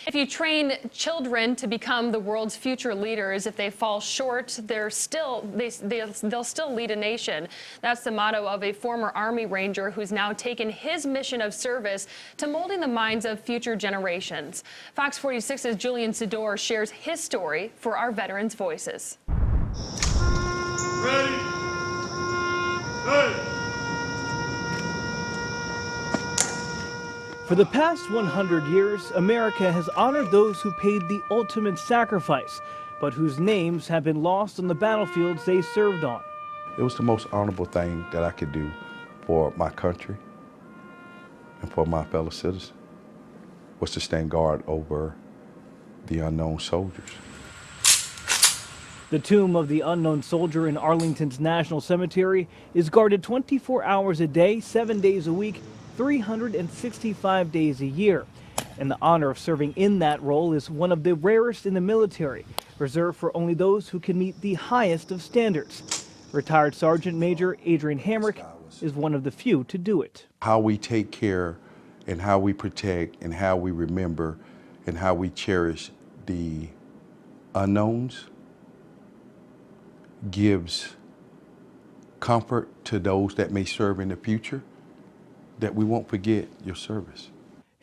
If you train children to become the world's future leaders, if they fall short, they'll still lead a nation. That's the motto of a former Army Ranger who's now taken his mission of service to molding the minds of future generations. Fox 46's Julian Sador shares his story for our Veterans Voices. Ready? Hey! For the past 100 years, America has honored those who paid the ultimate sacrifice, but whose names have been lost on the battlefields they served on. It was the most honorable thing that I could do for my country and for my fellow citizens, was to stand guard over the unknown soldiers. The tomb of the unknown soldier in Arlington's National Cemetery is guarded 24 hours a day, 7 days a week, 365 days a year. And the honor of serving in that role is one of the rarest in the military, reserved for only those who can meet the highest of standards. Retired Sergeant Major Adrian Hamrick is one of the few to do it. How we take care and how we protect and how we remember and how we cherish the unknowns gives comfort to those that may serve in the future, that we won't forget your service.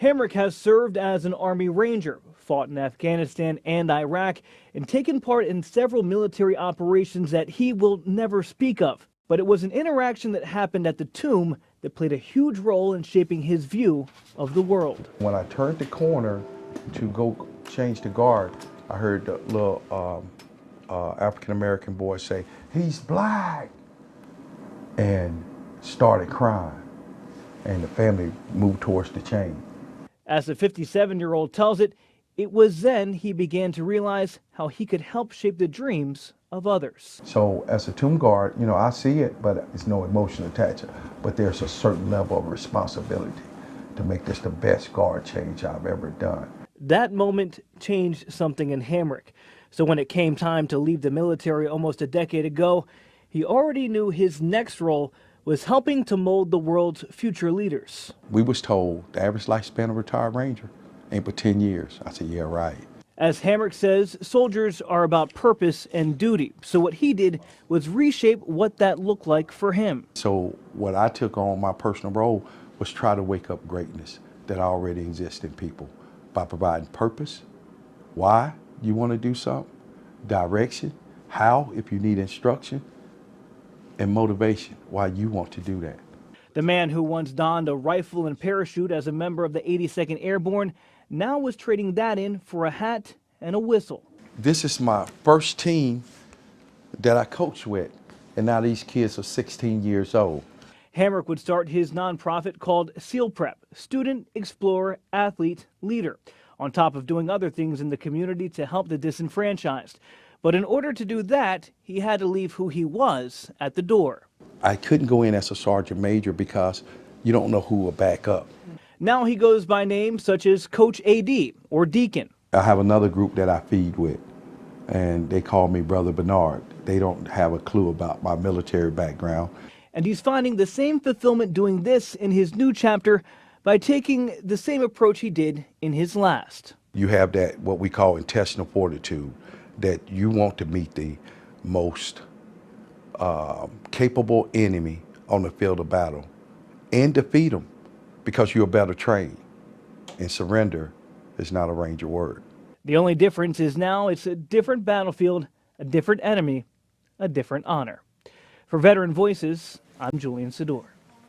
Hamrick has served as an Army Ranger, fought in Afghanistan and Iraq, and taken part in several military operations that he will never speak of. But it was an interaction that happened at the tomb that played a huge role in shaping his view of the world. When I turned the corner to go change the guard, I heard the little African-American boy say, "He's black," and started crying. And the family moved towards the chain. As the 57-year-old tells it, it was then he began to realize how he could help shape the dreams of others. So as a tomb guard, you know, I see it, but it's no emotion attached. But there's a certain level of responsibility to make this the best guard change I've ever done. That moment changed something in Hamrick. So when it came time to leave the military almost a decade ago, he already knew his next role was helping to mold the world's future leaders. We was told the average lifespan of a retired Ranger ain't but 10 years. I said, yeah, right. As Hamrick says, soldiers are about purpose and duty. So what he did was reshape what that looked like for him. So what I took on my personal role was try to wake up greatness that already exists in people by providing purpose, why you want to do something, direction, how if you need instruction, and motivation, why you want to do that. The man who once donned a rifle and parachute as a member of the 82nd Airborne now was trading that in for a hat and a whistle. This is my first team that I coached with, and now these kids are 16 years old. Hamrick would start his nonprofit called SEAL Prep, Student, Explorer, Athlete, Leader, on top of doing other things in the community to help the disenfranchised. But in order to do that, he had to leave who he was at the door. I couldn't go in as a sergeant major because you don't know who will back up. Now he goes by names such as Coach AD or Deacon. I have another group that I feed with, and they call me Brother Bernard. They don't have a clue about my military background. And he's finding the same fulfillment doing this in his new chapter by taking the same approach he did in his last. You have that, what we call intestinal fortitude, that you want to meet the most capable enemy on the field of battle and defeat them because you're better trained. And surrender is not a Ranger word. The only difference is now it's a different battlefield, a different enemy, a different honor. For Veteran Voices, I'm Julian Sador.